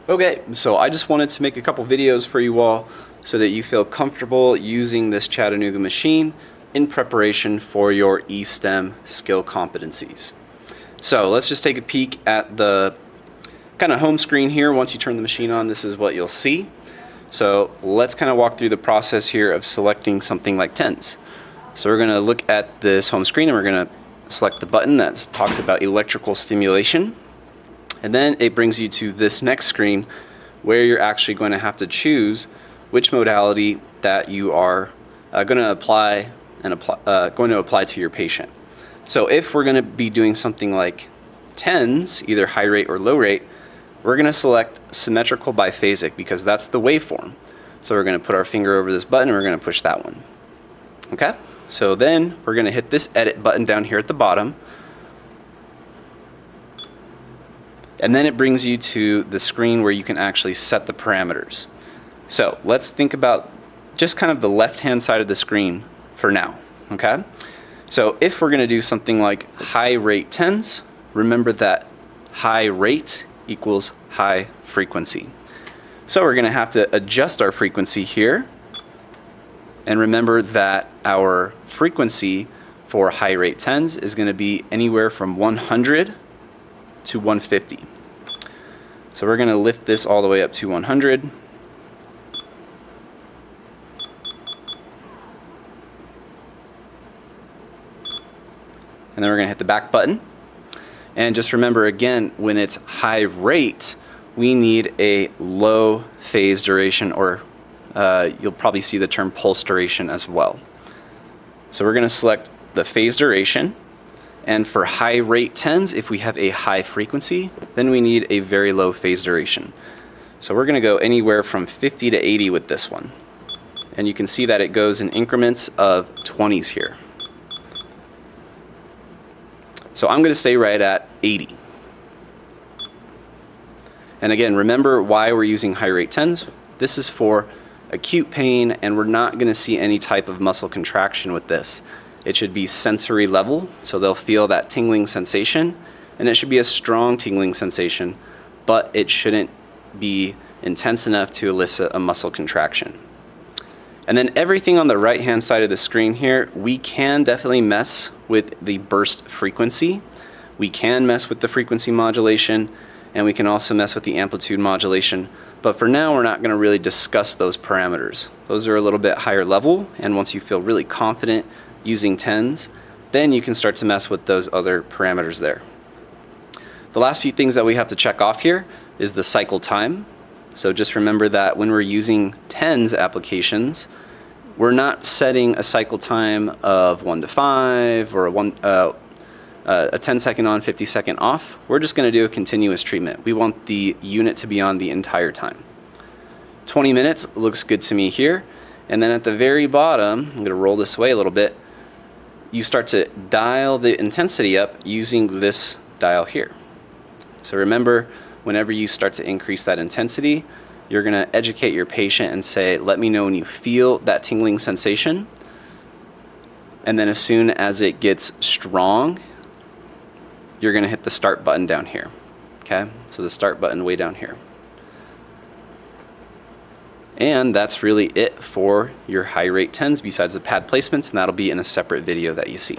Okay, so I just wanted to make a couple videos for you all so that you feel comfortable using this Chattanooga machine in preparation for your E-Stim skill competencies. So let's just take a peek at the kind of home screen here. Once you turn the machine on, this is what you'll see. So let's kind of walk through the process here of selecting something like TENS. So we're going to look at this home screen and we're going to select the button that talks about electrical stimulation. And then it brings you to this next screen where you're actually going to have to choose which modality that you are going to apply to your patient. So if we're going to be doing something like TENS, either high rate or low rate, we're going to select symmetrical biphasic because that's the waveform. So we're going to put our finger over this button and we're going to push that one. Okay? So then we're going to hit this edit button down here at the bottom. And then it brings you to the screen where you can actually set the parameters. So let's think about just kind of the left-hand side of the screen for now, okay? So if we're gonna do something like high rate TENS, remember that high rate equals high frequency. So we're gonna have to adjust our frequency here. And remember that our frequency for high rate TENS is gonna be anywhere from 100 to 150. So we're going to lift this all the way up to 100. And then we're going to hit the back button. And just remember again, when it's high rate, we need a low phase duration, or you'll probably see the term pulse duration as well. So we're going to select the phase duration. And for high rate TENS, if we have a high frequency, then we need a very low phase duration. So we're going to go anywhere from 50 to 80 with this one. And you can see that it goes in increments of 20s here. So I'm going to stay right at 80. And again, remember why we're using high rate TENS. This is for acute pain, and we're not going to see any type of muscle contraction with this. It should be sensory level, so they'll feel that tingling sensation, and it should be a strong tingling sensation, but it shouldn't be intense enough to elicit a muscle contraction. And then everything on the right-hand side of the screen here, we can definitely mess with the burst frequency. We can mess with the frequency modulation, and we can also mess with the amplitude modulation. But for now, we're not going to really discuss those parameters. Those are a little bit higher level, and once you feel really confident using TENS, then you can start to mess with those other parameters there. The last few things that we have to check off here is the cycle time. So just remember that when we're using TENS applications, we're not setting a cycle time of 1 to 5 or a 10-second on, 50-second off. We're just going to do a continuous treatment. We want the unit to be on the entire time. 20 minutes looks good to me here. And then at the very bottom, I'm going to roll this away a little bit, you start to dial the intensity up using this dial here. So remember, whenever you start to increase that intensity, you're going to educate your patient and say, let me know when you feel that tingling sensation. And then as soon as it gets strong, you're going to hit the start button down here. Okay, so the start button way down here. And that's really it for your high rate TENS besides the pad placements, and that'll be in a separate video that you see.